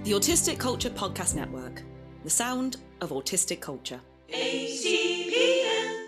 The Autistic Culture Podcast Network, the sound of autistic culture. ATPN.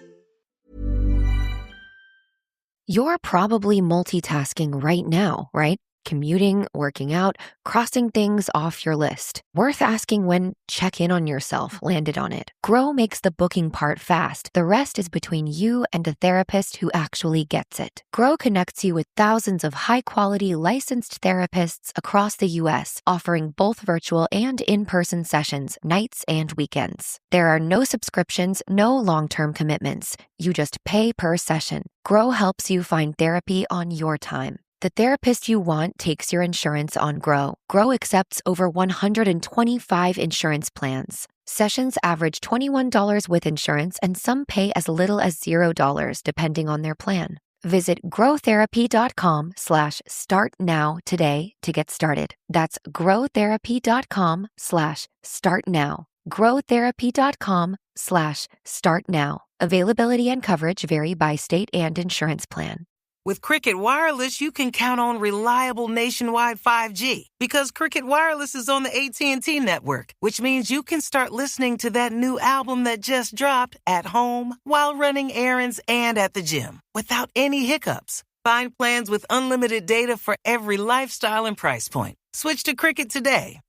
You're probably multitasking right now, right? Commuting, working out, crossing things off your list. Worth asking when check in on yourself landed on it. Grow makes the booking part fast. The rest is between you and a therapist who actually gets it. Grow connects you with thousands of high-quality licensed therapists across the U.S., offering both virtual and in-person sessions, nights and weekends. There are no subscriptions, no long-term commitments. You just pay per session. Grow helps you find therapy on your time. The therapist you want takes your insurance on Grow. Grow accepts over 125 insurance plans. Sessions average $21 with insurance, and some pay as little as $0 depending on their plan. Visit growtherapy.com/start now today to get started. That's growtherapy.com/start now. growtherapy.com/start now. Availability and coverage vary by state and insurance plan. With Cricket Wireless, you can count on reliable nationwide 5G because Cricket Wireless is on the AT&T network, which means you can start listening to that new album that just dropped at home, while running errands, and at the gym without any hiccups. Find plans with unlimited data for every lifestyle and price point. Switch to Cricket today.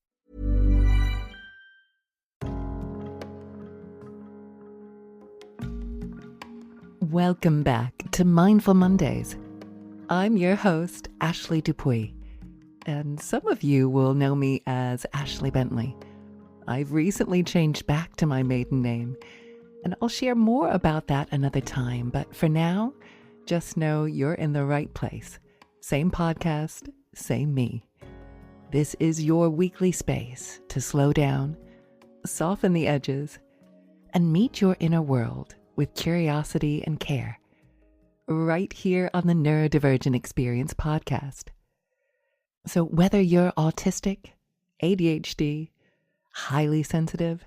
Welcome back to Mindful Mondays. I'm your host, Ashley Dupuy, and some of you will know me as Ashley Bentley. I've recently changed back to my maiden name, and I'll share more about that another time, but for now, just know you're in the right place. Same podcast, same me. This is your weekly space to slow down, soften the edges, and meet your inner world with curiosity and care, right here on the Neurodivergent Experience podcast. So whether you're autistic, ADHD, highly sensitive,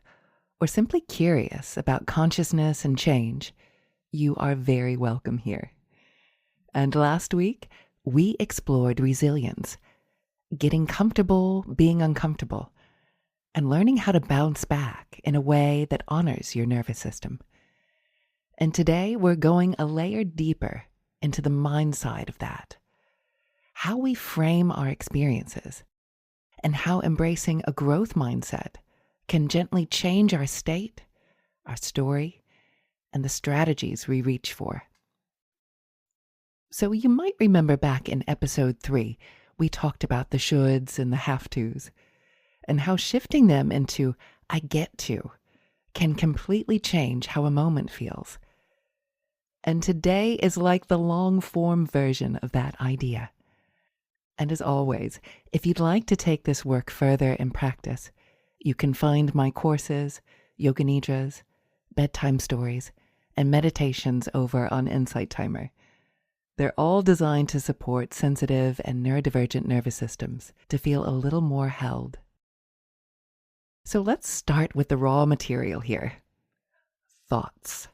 or simply curious about consciousness and change, you are very welcome here. And last week, we explored resilience, getting comfortable being uncomfortable, and learning how to bounce back in a way that honors your nervous system. And today we're going a layer deeper into the mind side of that. How we frame our experiences and how embracing a growth mindset can gently change our state, our story, and the strategies we reach for. So you might remember back in episode 3, we talked about the shoulds and the have-tos and how shifting them into I get to can completely change how a moment feels. And today is like the long-form version of that idea. And as always, if you'd like to take this work further in practice, you can find my courses, yoga nidras, bedtime stories, and meditations over on Insight Timer. They're all designed to support sensitive and neurodivergent nervous systems to feel a little more held. So let's start with the raw material here. Thoughts.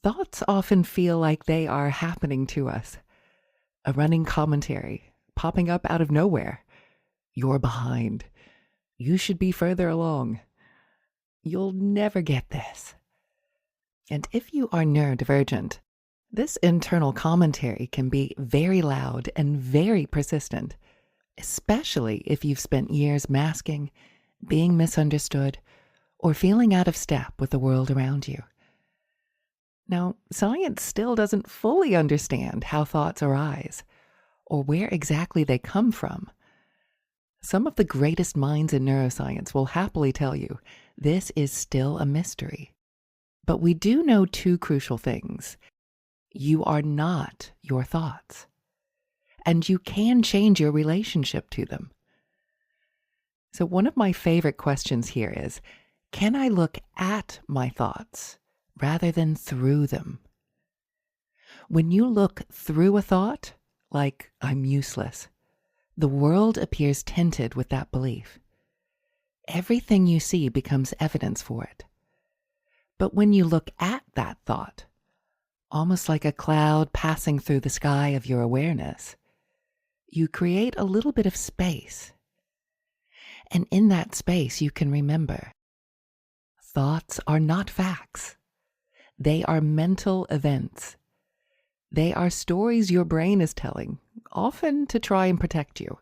Thoughts often feel like they are happening to us. A running commentary popping up out of nowhere. You're behind. You should be further along. You'll never get this. And if you are neurodivergent, this internal commentary can be very loud and very persistent, especially if you've spent years masking, being misunderstood, or feeling out of step with the world around you. Now, science still doesn't fully understand how thoughts arise or where exactly they come from. Some of the greatest minds in neuroscience will happily tell you this is still a mystery. But we do know two crucial things. You are not your thoughts, and you can change your relationship to them. So one of my favorite questions here is, can I look at my thoughts rather than through them? When you look through a thought, like I'm useless, the world appears tinted with that belief. Everything you see becomes evidence for it. But when you look at that thought, almost like a cloud passing through the sky of your awareness, you create a little bit of space. And in that space, you can remember, thoughts are not facts. They are mental events. They are stories your brain is telling, often to try and protect you,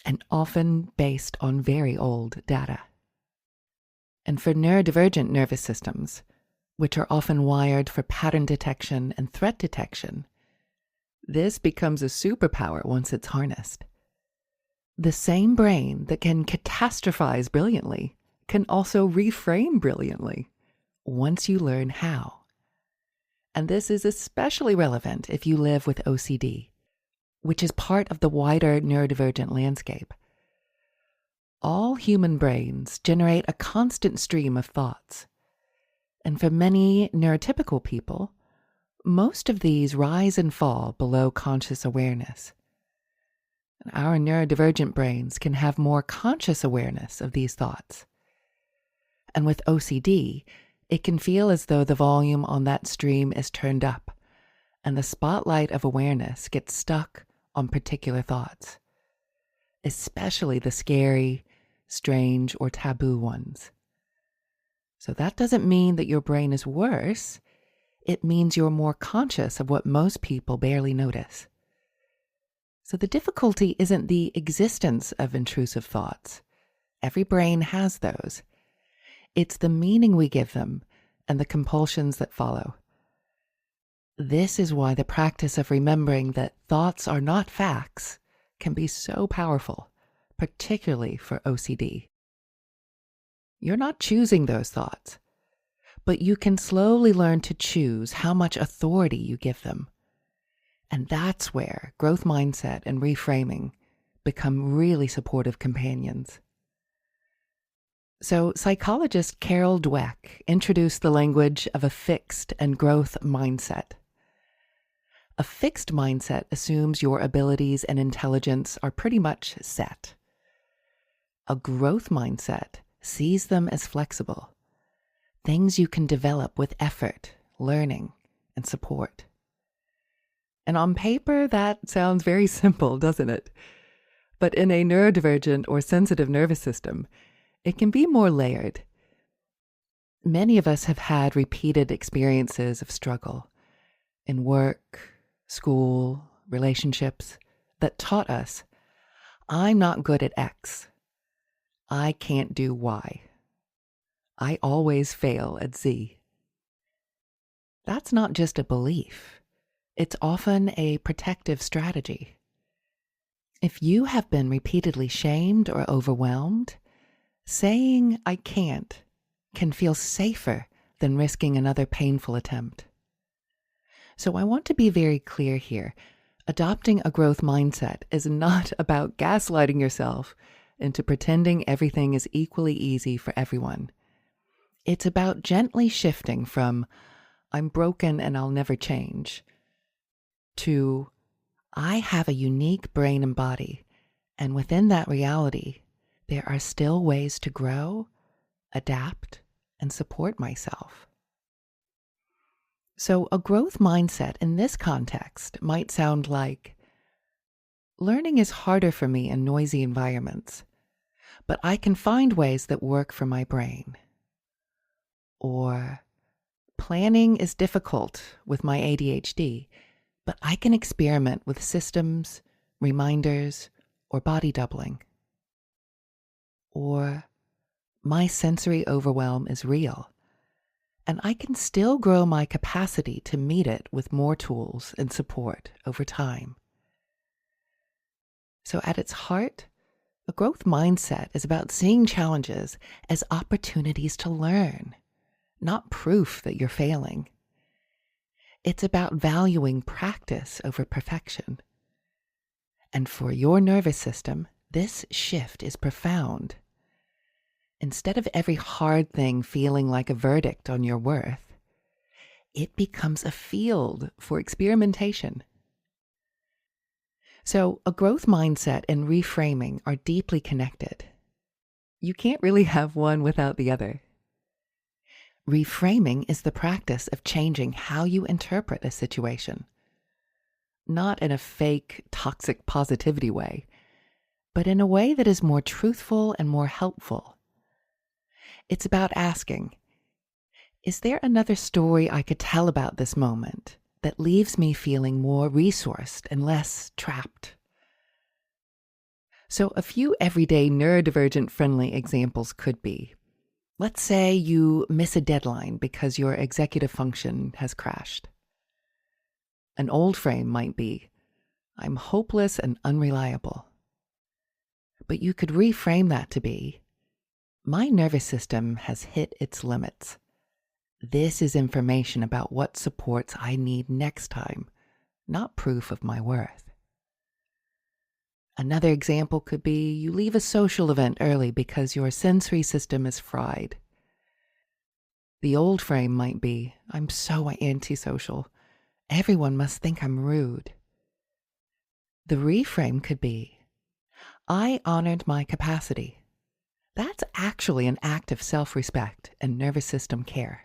and often based on very old data. And for neurodivergent nervous systems, which are often wired for pattern detection and threat detection, this becomes a superpower once it's harnessed. The same brain that can catastrophize brilliantly can also reframe brilliantly once you learn how. And this is especially relevant if you live with OCD, which is part of the wider neurodivergent landscape. All human brains generate a constant stream of thoughts. And for many neurotypical people, most of these rise and fall below conscious awareness. Our neurodivergent brains can have more conscious awareness of these thoughts. And with OCD, it can feel as though the volume on that stream is turned up, and the spotlight of awareness gets stuck on particular thoughts, especially the scary, strange, or taboo ones. So that doesn't mean that your brain is worse. It means you're more conscious of what most people barely notice. So the difficulty isn't the existence of intrusive thoughts. Every brain has those. It's the meaning we give them and the compulsions that follow. This is why the practice of remembering that thoughts are not facts can be so powerful, particularly for OCD. You're not choosing those thoughts, but you can slowly learn to choose how much authority you give them. And that's where growth mindset and reframing become really supportive companions. So psychologist Carol Dweck introduced the language of a fixed and growth mindset. A fixed mindset assumes your abilities and intelligence are pretty much set. A growth mindset sees them as flexible, things you can develop with effort, learning, and support. And on paper, that sounds very simple, doesn't it? But in a neurodivergent or sensitive nervous system, it can be more layered. Many of us have had repeated experiences of struggle in work, school, relationships that taught us, I'm not good at X. I can't do Y. I always fail at Z. That's not just a belief. It's often a protective strategy. If you have been repeatedly shamed or overwhelmed, saying I can't can feel safer than risking another painful attempt. So I want to be very clear here. Adopting a growth mindset is not about gaslighting yourself into pretending everything is equally easy for everyone. It's about gently shifting from I'm broken and I'll never change to I have a unique brain and body, and within that reality, there are still ways to grow, adapt, and support myself. So a growth mindset in this context might sound like, learning is harder for me in noisy environments, but I can find ways that work for my brain. Or, planning is difficult with my ADHD, but I can experiment with systems, reminders, or body doubling. Or, my sensory overwhelm is real, and I can still grow my capacity to meet it with more tools and support over time. So at its heart, a growth mindset is about seeing challenges as opportunities to learn, not proof that you're failing. It's about valuing practice over perfection. And for your nervous system, this shift is profound. Instead of every hard thing feeling like a verdict on your worth, it becomes a field for experimentation. So a growth mindset and reframing are deeply connected. You can't really have one without the other. Reframing is the practice of changing how you interpret a situation, not in a fake, toxic positivity way, but in a way that is more truthful and more helpful. It's about asking, is there another story I could tell about this moment that leaves me feeling more resourced and less trapped? So a few everyday neurodivergent friendly examples could be, let's say you miss a deadline because your executive function has crashed. An old frame might be, I'm hopeless and unreliable. But you could reframe that to be, my nervous system has hit its limits. This is information about what supports I need next time, not proof of my worth. Another example could be you leave a social event early because your sensory system is fried. The old frame might be, I'm so antisocial. Everyone must think I'm rude. The reframe could be, I honored my capacity. That's actually an act of self-respect and nervous system care.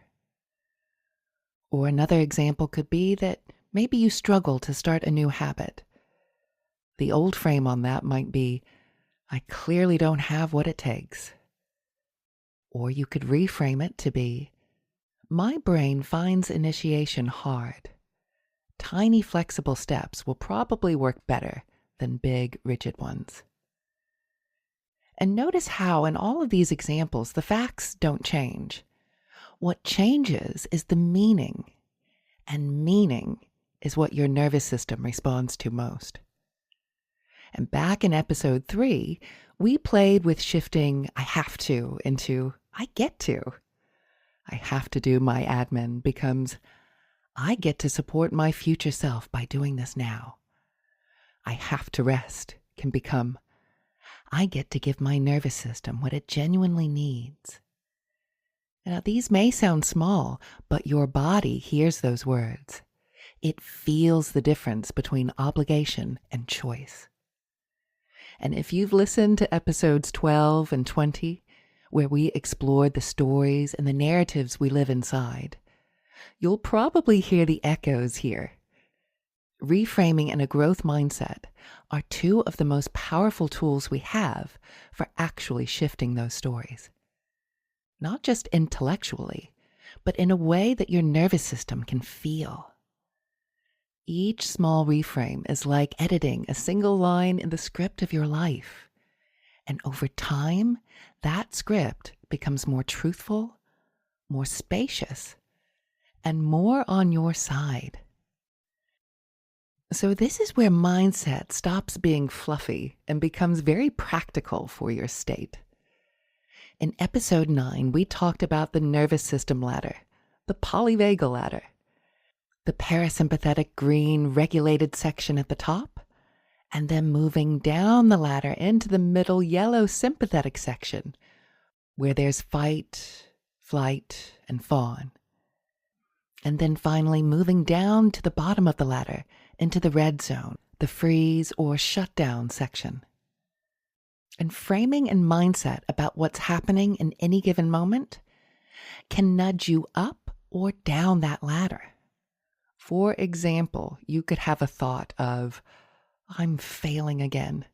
Or another example could be that maybe you struggle to start a new habit. The old frame on that might be, I clearly don't have what it takes. Or you could reframe it to be, my brain finds initiation hard. Tiny flexible steps will probably work better than big rigid ones. And notice how in all of these examples, the facts don't change. What changes is the meaning, and meaning is what your nervous system responds to most. And back in episode 3, we played with shifting I have to into I get to. I have to do my admin becomes I get to support my future self by doing this now. I have to rest can become I get to give my nervous system what it genuinely needs. Now, these may sound small, but your body hears those words. It feels the difference between obligation and choice. And if you've listened to episodes 12 and 20, where we explored the stories and the narratives we live inside, you'll probably hear the echoes here. Reframing and a growth mindset are two of the most powerful tools we have for actually shifting those stories. Not just intellectually, but in a way that your nervous system can feel. Each small reframe is like editing a single line in the script of your life. And over time, that script becomes more truthful, more spacious, and more on your side. So this is where mindset stops being fluffy and becomes very practical for your state. In episode 9, we talked about the nervous system ladder, the polyvagal ladder, the parasympathetic green regulated section at the top, and then moving down the ladder into the middle yellow sympathetic section, where there's fight, flight, and fawn. And then finally moving down to the bottom of the ladder into the red zone, the freeze or shutdown section. And framing and mindset about what's happening in any given moment can nudge you up or down that ladder. For example, you could have a thought of, I'm failing again.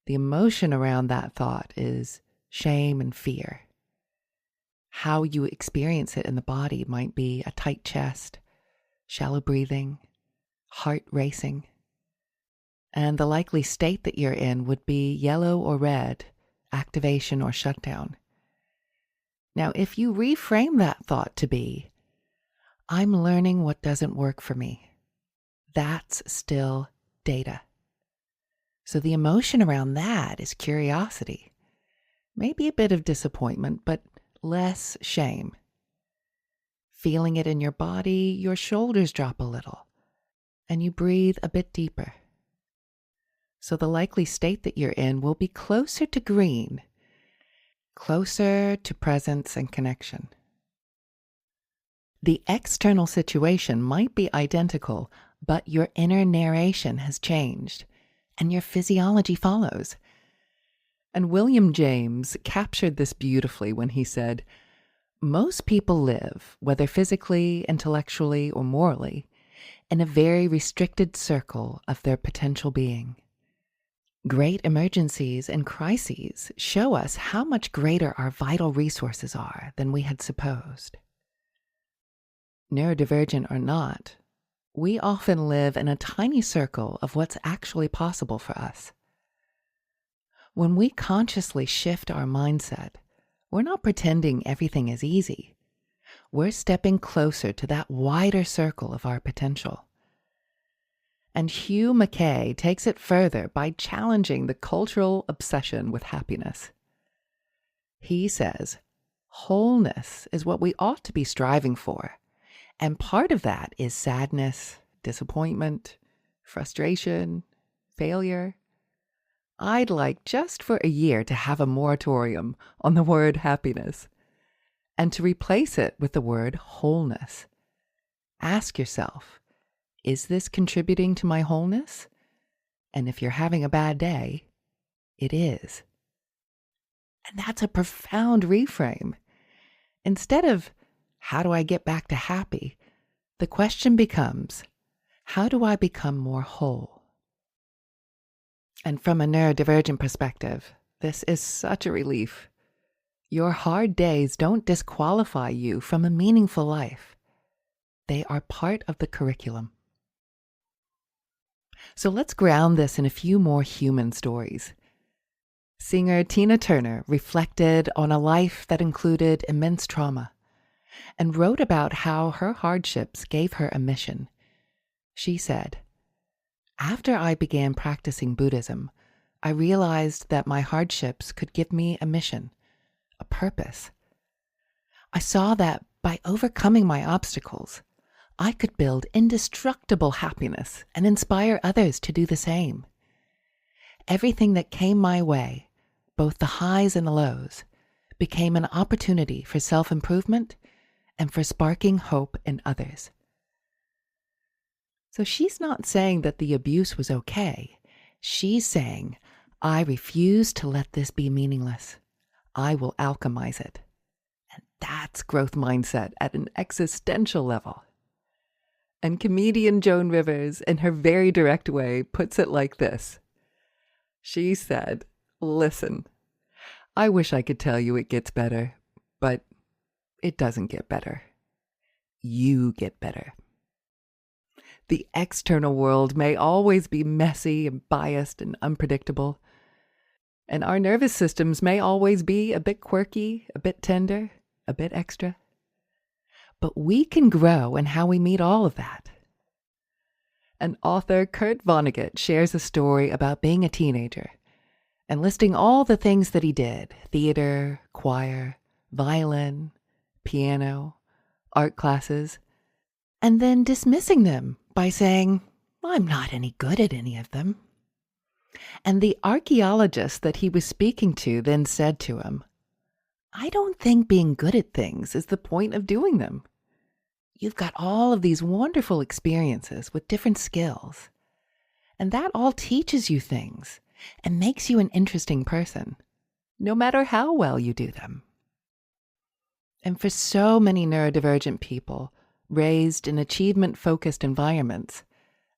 The emotion around that thought is shame and fear. How you experience it in the body might be a tight chest, shallow breathing, heart racing. And the likely state that you're in would be yellow or red, activation or shutdown. Now, if you reframe that thought to be, I'm learning what doesn't work for me, that's still data. So the emotion around that is curiosity, maybe a bit of disappointment, but less shame. Feeling it in your body, your shoulders drop a little, and you breathe a bit deeper. So the likely state that you're in will be closer to green, closer to presence and connection. The external situation might be identical, but your inner narration has changed, and your physiology follows. And William James captured this beautifully when he said, most people live, whether physically, intellectually, or morally, in a very restricted circle of their potential being. Great emergencies and crises show us how much greater our vital resources are than we had supposed. Neurodivergent or not, we often live in a tiny circle of what's actually possible for us. When we consciously shift our mindset, we're not pretending everything is easy. We're stepping closer to that wider circle of our potential. And Hugh Mackay takes it further by challenging the cultural obsession with happiness. He says, wholeness is what we ought to be striving for. And part of that is sadness, disappointment, frustration, failure. I'd like just for a year to have a moratorium on the word happiness and to replace it with the word wholeness. Ask yourself, is this contributing to my wholeness? And if you're having a bad day, it is. And that's a profound reframe. Instead of, how do I get back to happy? The question becomes, how do I become more whole? And from a neurodivergent perspective, this is such a relief. Your hard days don't disqualify you from a meaningful life. They are part of the curriculum. So let's ground this in a few more human stories. Singer Tina Turner reflected on a life that included immense trauma and wrote about how her hardships gave her a mission. She said, "After I began practicing Buddhism, I realized that my hardships could give me a mission, a purpose. I saw that by overcoming my obstacles, I could build indestructible happiness and inspire others to do the same. Everything that came my way, both the highs and the lows, became an opportunity for self-improvement and for sparking hope in others." So she's not saying that the abuse was okay. She's saying, I refuse to let this be meaningless. I will alchemize it. And that's growth mindset at an existential level. And comedian Joan Rivers, in her very direct way, puts it like this. She said, "Listen, I wish I could tell you it gets better, but it doesn't get better. You get better. The external world may always be messy and biased and unpredictable, and our nervous systems may always be a bit quirky, a bit tender, a bit extra. But we can grow in how we meet all of that." And author Kurt Vonnegut shares a story about being a teenager and listing all the things that he did: theater, choir, violin, piano, art classes, and then dismissing them by saying, "I'm not any good at any of them." And the archaeologist that he was speaking to then said to him, "I don't think being good at things is the point of doing them. You've got all of these wonderful experiences with different skills, and that all teaches you things and makes you an interesting person, no matter how well you do them." And for so many neurodivergent people raised in achievement-focused environments,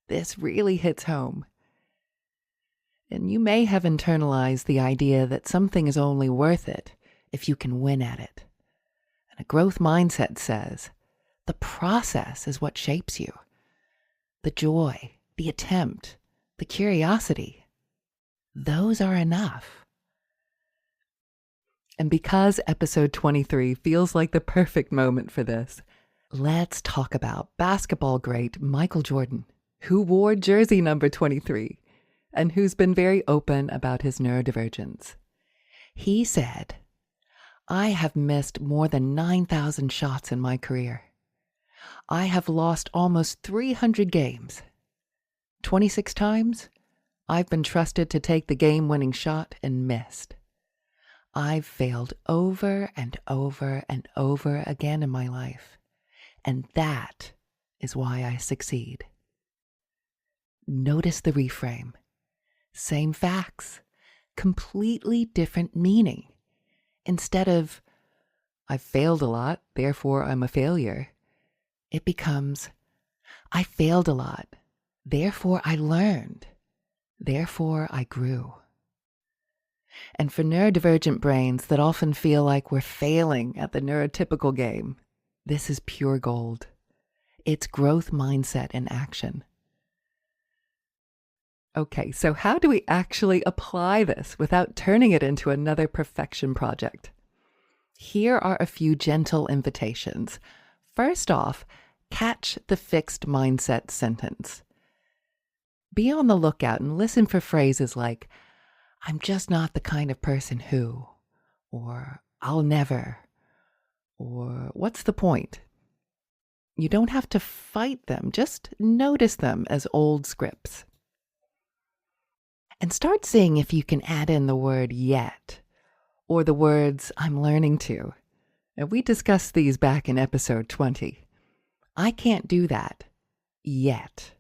this really hits home. And you may have internalized the idea that something is only worth it if you can win at it. And a growth mindset says, the process is what shapes you. The joy, the attempt, the curiosity, those are enough. And because episode 23 feels like the perfect moment for this, let's talk about basketball great Michael Jordan, who wore jersey number 23 and who's been very open about his neurodivergence. He said, "I have missed more than 9,000 shots in my career. I have lost almost 300 games. 26 times, I've been trusted to take the game-winning shot and missed. I've failed over and over and over again in my life, and that is why I succeed." Notice the reframe. Same facts, completely different meaning. Instead of, "I've failed a lot, therefore I'm a failure," it becomes, "I failed a lot, therefore I learned. Therefore, I grew. And for neurodivergent brains that often feel like we're failing at the neurotypical game, this is pure gold. It's growth mindset in action. Okay, so how do we actually apply this without turning it into another perfection project? Here are a few gentle invitations. First off, catch the fixed mindset sentence. Be on the lookout and listen for phrases like, I'm just not the kind of person who, or I'll never, or what's the point? You don't have to fight them, just notice them as old scripts. And start seeing if you can add in the word yet, or the words I'm learning to. And we discussed these back in episode 20. I can't do that yet.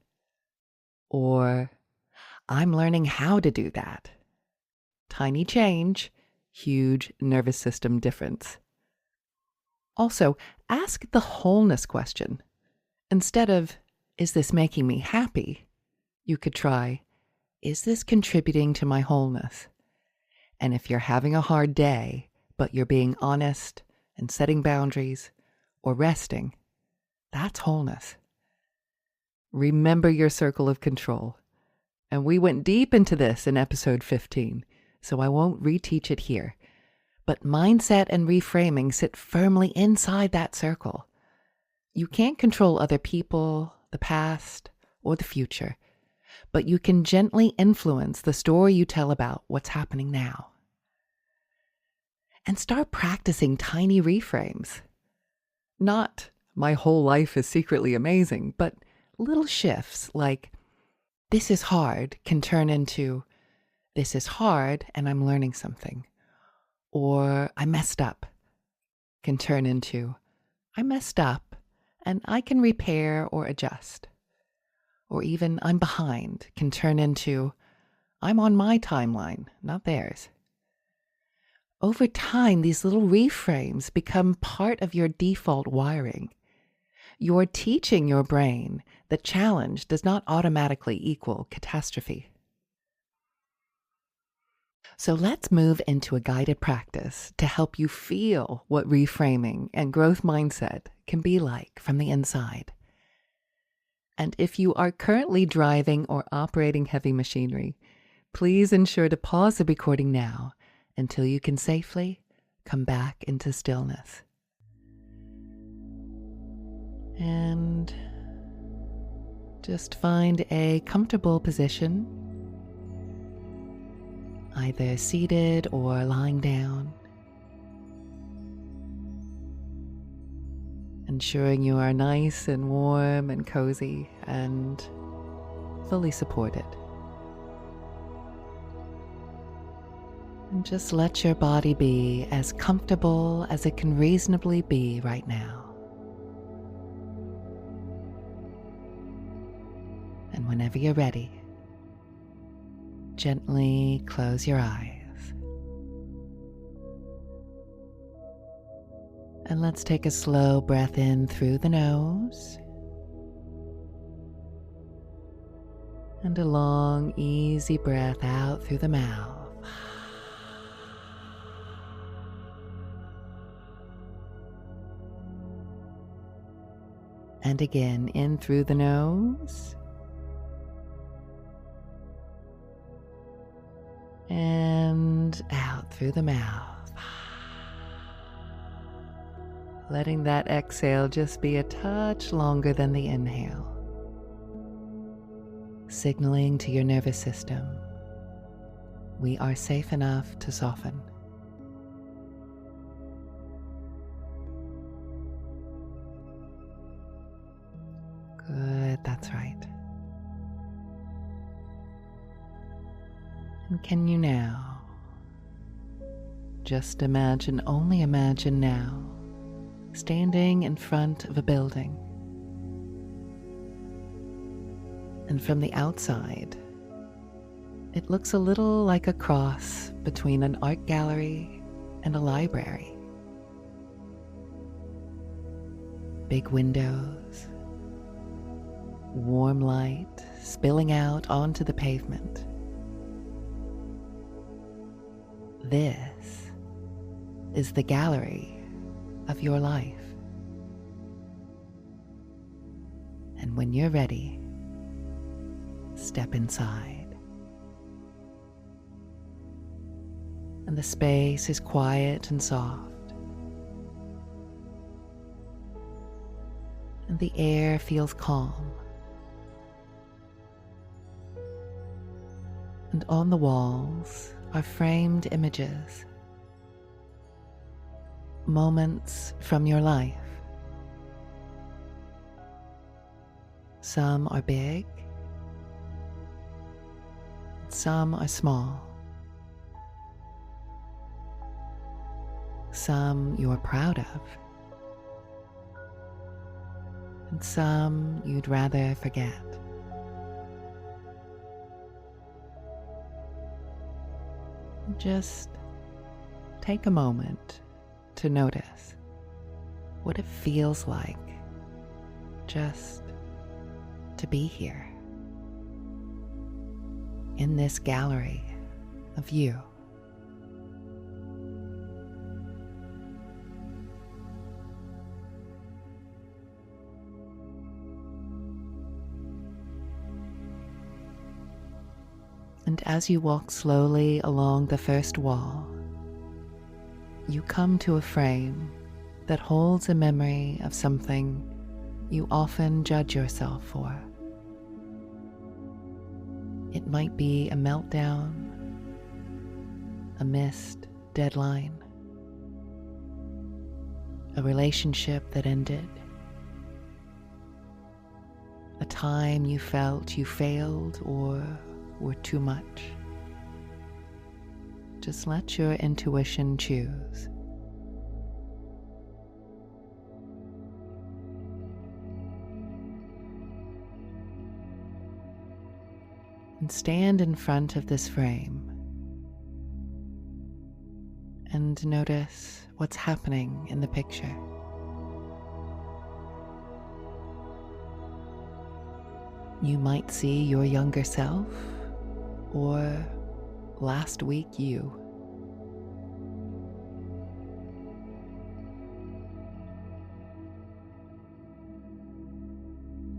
Or I'm learning how to do that. Tiny change, huge nervous system difference. Also, ask the wholeness question. Instead of, is this making me happy? You could try, is this contributing to my wholeness? And if you're having a hard day, but you're being honest and setting boundaries or resting, that's wholeness. Remember your circle of control. And we went deep into this in episode 15, so I won't reteach it here. But mindset and reframing sit firmly inside that circle. You can't control other people, the past, or the future, but you can gently influence the story you tell about what's happening now. And start practicing tiny reframes. Not, my whole life is secretly amazing, but little shifts like, this is hard can turn into, this is hard and I'm learning something. Or I messed up can turn into, I messed up and I can repair or adjust. Or even I'm behind can turn into, I'm on my timeline, not theirs. Over time, these little reframes become part of your default wiring. You're teaching your brain that challenge does not automatically equal catastrophe. So let's move into a guided practice to help you feel what reframing and growth mindset can be like from the inside. And if you are currently driving or operating heavy machinery, please ensure to pause the recording now until you can safely come back into stillness. And just find a comfortable position, either seated or lying down, ensuring you are nice and warm and cozy and fully supported. And just let your body be as comfortable as it can reasonably be right now. And whenever you're ready, gently close your eyes. And let's take a slow breath in through the nose. And a long, easy breath out through the mouth. And again, in through the nose. And out through the mouth. Letting that exhale just be a touch longer than the inhale. Signaling to your nervous system, we are safe enough to soften. Good, that's right. And can you now just imagine, only imagine now, standing in front of a building. And from the outside, it looks a little like a cross between an art gallery and a library. Big windows, warm light spilling out onto the pavement, This is the gallery of your life. And when you're ready, step inside. And the space is quiet and soft. And the air feels calm. And on the walls are framed images, moments from your life. Some are big, some are small. Some you're proud of, and some you'd rather forget. Just take a moment to notice what it feels like just to be here in this gallery of you. And as you walk slowly along the first wall, you come to a frame that holds a memory of something you often judge yourself for. It might be a meltdown, a missed deadline, a relationship that ended, a time you felt you failed or were too much. Just let your intuition choose. And stand in front of this frame and notice what's happening in the picture. You might see your younger self or last week you.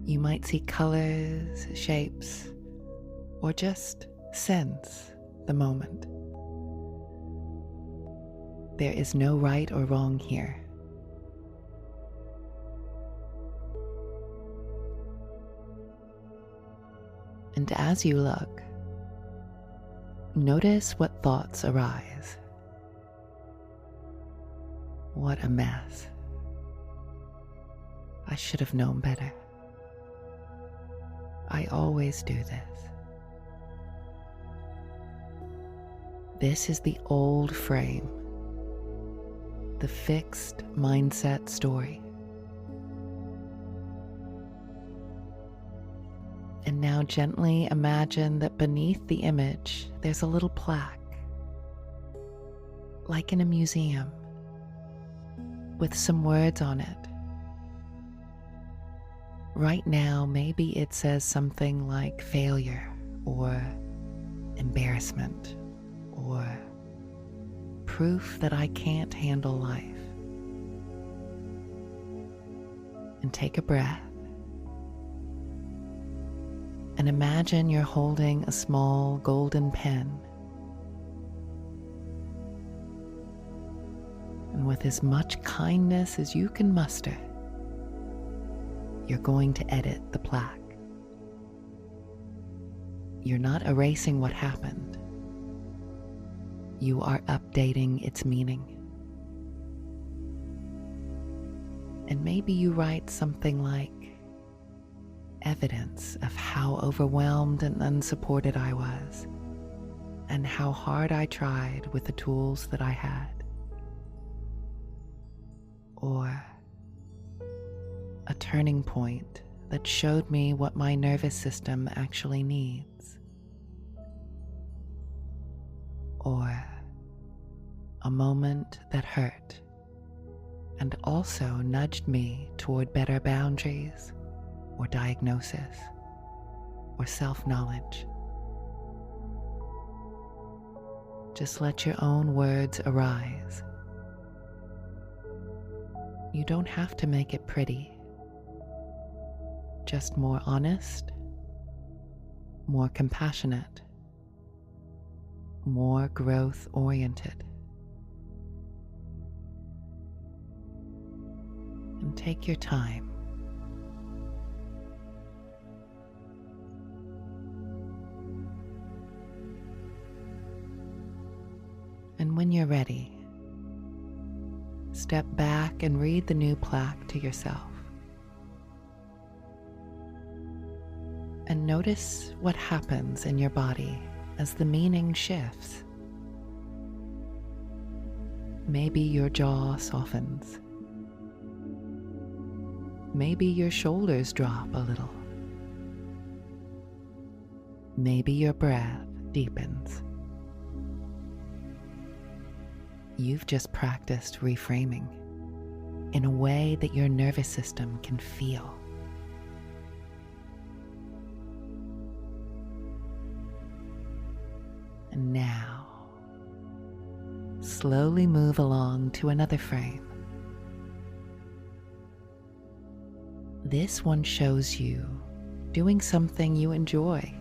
You might see colors, shapes, or just sense the moment. There is no right or wrong here. And as you look, notice what thoughts arise. What a mess. I should have known better. I always do this. This is the old frame, the fixed mindset story. And now gently imagine that beneath the image, there's a little plaque, like in a museum, with some words on it. Right now, maybe it says something like failure or embarrassment or proof that I can't handle life. And take a breath. And imagine you're holding a small golden pen. And with as much kindness as you can muster, you're going to edit the plaque. You're not erasing what happened. You are updating its meaning. And maybe you write something like, evidence of how overwhelmed and unsupported I was, and how hard I tried with the tools that I had. Or a turning point that showed me what my nervous system actually needs. Or a moment that hurt and also nudged me toward better boundaries or diagnosis or self-knowledge. Just let your own words arise. You don't have to make it pretty. Just more honest, more compassionate, more growth-oriented. And take your time. And when you're ready, step back and read the new plaque to yourself. And notice what happens in your body as the meaning shifts. Maybe your jaw softens. Maybe your shoulders drop a little. Maybe your breath deepens. You've just practiced reframing in a way that your nervous system can feel. And now, slowly move along to another frame. This one shows you doing something you enjoy,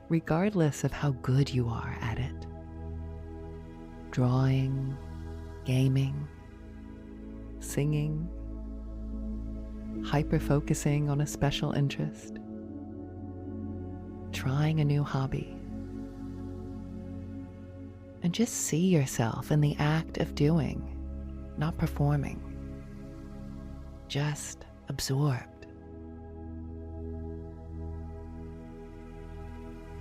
regardless of how good you are at it. Drawing, gaming, singing, hyper-focusing on a special interest, trying a new hobby. And just see yourself in the act of doing, not performing, just absorbed.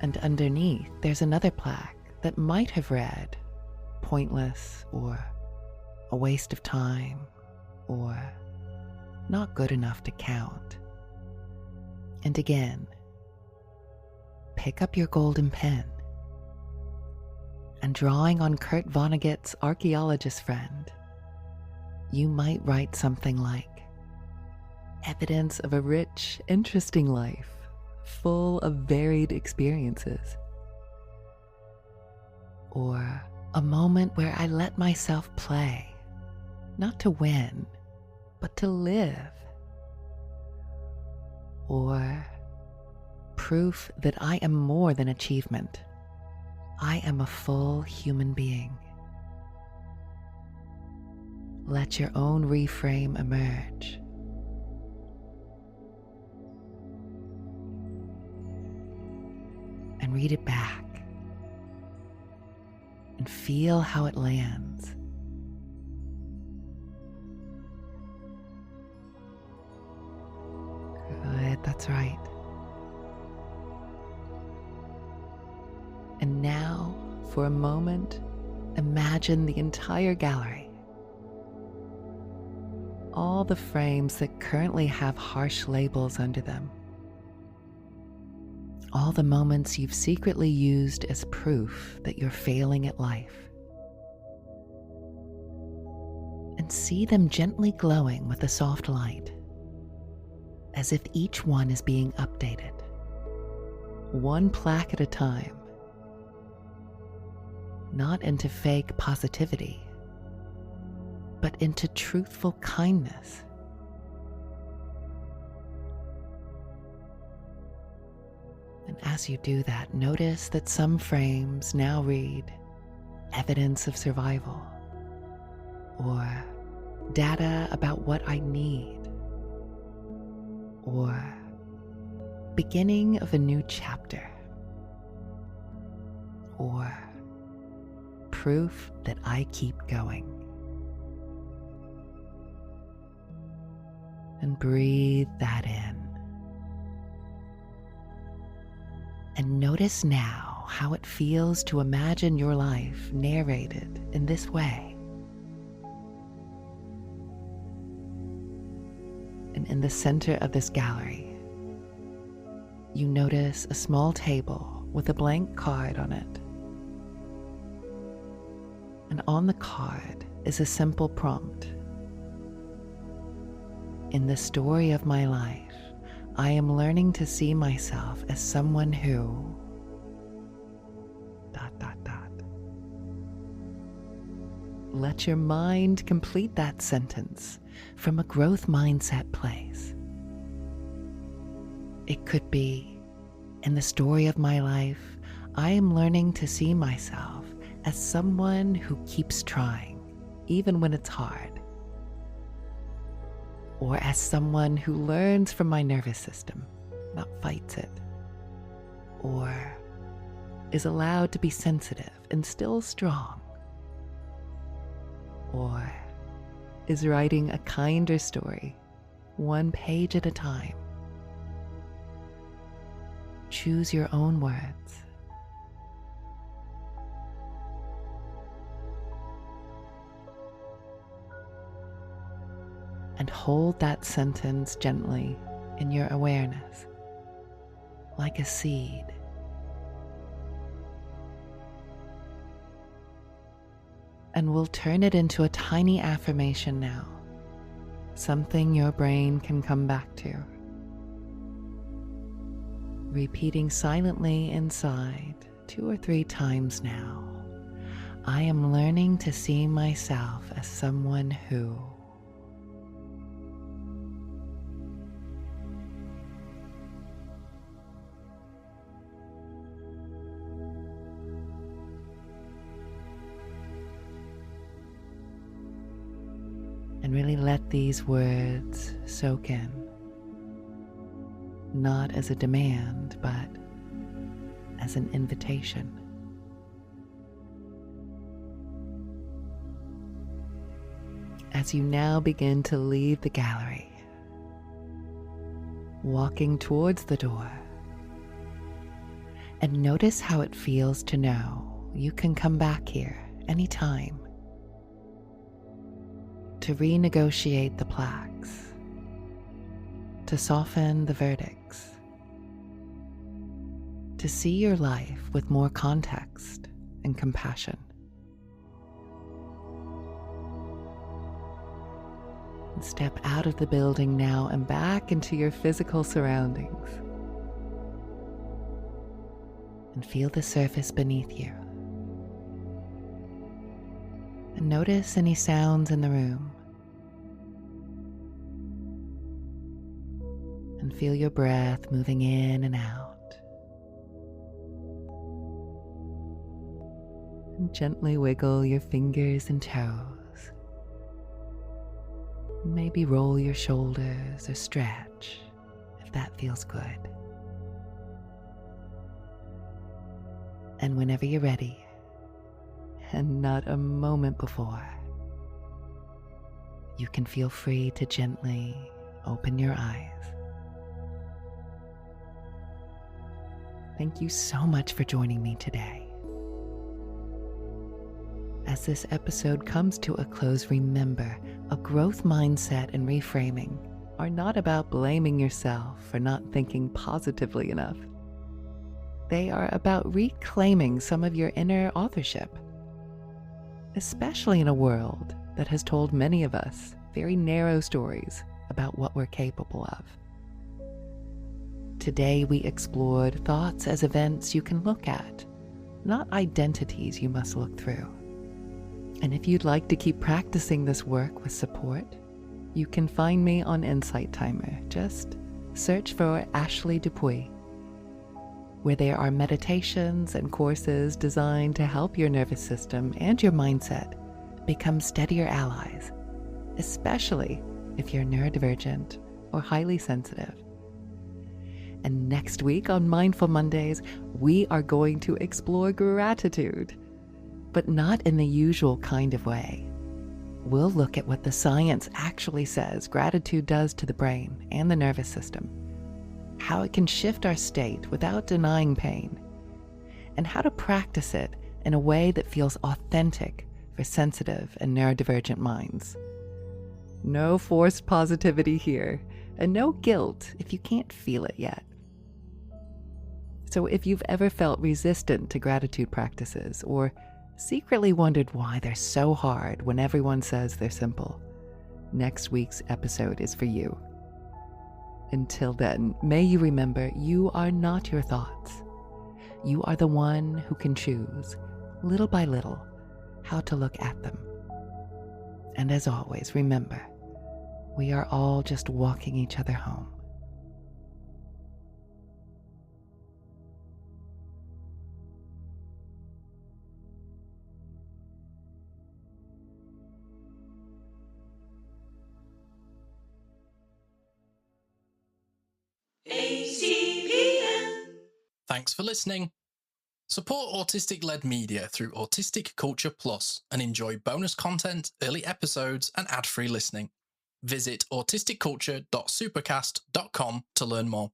And underneath, there's another plaque that might have read, pointless, or a waste of time, or not good enough to count. And again, pick up your golden pen, and drawing on Kurt Vonnegut's archaeologist friend, you might write something like, evidence of a rich, interesting life, full of varied experiences. Or a moment where I let myself play, not to win, but to live. Or proof that I am more than achievement. I am a full human being. Let your own reframe emerge. And read it back. And feel how it lands. Good, that's right. And now, for a moment, imagine the entire gallery. All the frames that currently have harsh labels under them. All the moments you've secretly used as proof that you're failing at life. And see them gently glowing with a soft light, as if each one is being updated, one plaque at a time. Not into fake positivity, but into truthful kindness. And as you do that, notice that some frames now read evidence of survival, or data about what I need, or beginning of a new chapter, or proof that I keep going. And breathe that in. And notice now how it feels to imagine your life narrated in this way. And in the center of this gallery, you notice a small table with a blank card on it. And on the card is a simple prompt. In the story of my life, I am learning to see myself as someone who... ... let your mind complete that sentence from a growth mindset place. It could be, in the story of my life, I am learning to see myself as someone who keeps trying, even when it's hard. Or as someone who learns from my nervous system, not fights it. Or is allowed to be sensitive and still strong. Or is writing a kinder story, one page at a time. Choose your own words. And hold that sentence gently in your awareness, like a seed. And we'll turn it into a tiny affirmation now, something your brain can come back to. Repeating silently inside 2 or 3 times now, I am learning to see myself as someone who. And really let these words soak in, not as a demand, but as an invitation. As you now begin to leave the gallery, walking towards the door, and notice how it feels to know you can come back here anytime to renegotiate the plaques, to soften the verdicts, to see your life with more context and compassion. And step out of the building now and back into your physical surroundings. And feel the surface beneath you. And notice any sounds in the room. And feel your breath moving in and out. And gently wiggle your fingers and toes. Maybe roll your shoulders or stretch if that feels good. And whenever you're ready, and not a moment before, you can feel free to gently open your eyes. Thank you so much for joining me today. As this episode comes to a close, remember, a growth mindset and reframing are not about blaming yourself for not thinking positively enough. They are about reclaiming some of your inner authorship, especially in a world that has told many of us very narrow stories about what we're capable of. Today we explored thoughts as events you can look at, not identities you must look through. And if you'd like to keep practicing this work with support, you can find me on Insight Timer. Just search for Ashley Dupuy, where there are meditations and courses designed to help your nervous system and your mindset become steadier allies, especially if you're neurodivergent or highly sensitive. And next week on Mindful Mondays, we are going to explore gratitude, but not in the usual kind of way. We'll look at what the science actually says gratitude does to the brain and the nervous system, how it can shift our state without denying pain, and how to practice it in a way that feels authentic for sensitive and neurodivergent minds. No forced positivity here, and no guilt if you can't feel it yet. So if you've ever felt resistant to gratitude practices, or secretly wondered why they're so hard when everyone says they're simple, next week's episode is for you. Until then, may you remember you are not your thoughts. You are the one who can choose, little by little, how to look at them. And as always, remember, we are all just walking each other home. Thanks for listening. Support autistic-led media through Autistic Culture Plus and enjoy bonus content, early episodes, and ad-free listening. Visit autisticculture.supercast.com to learn more.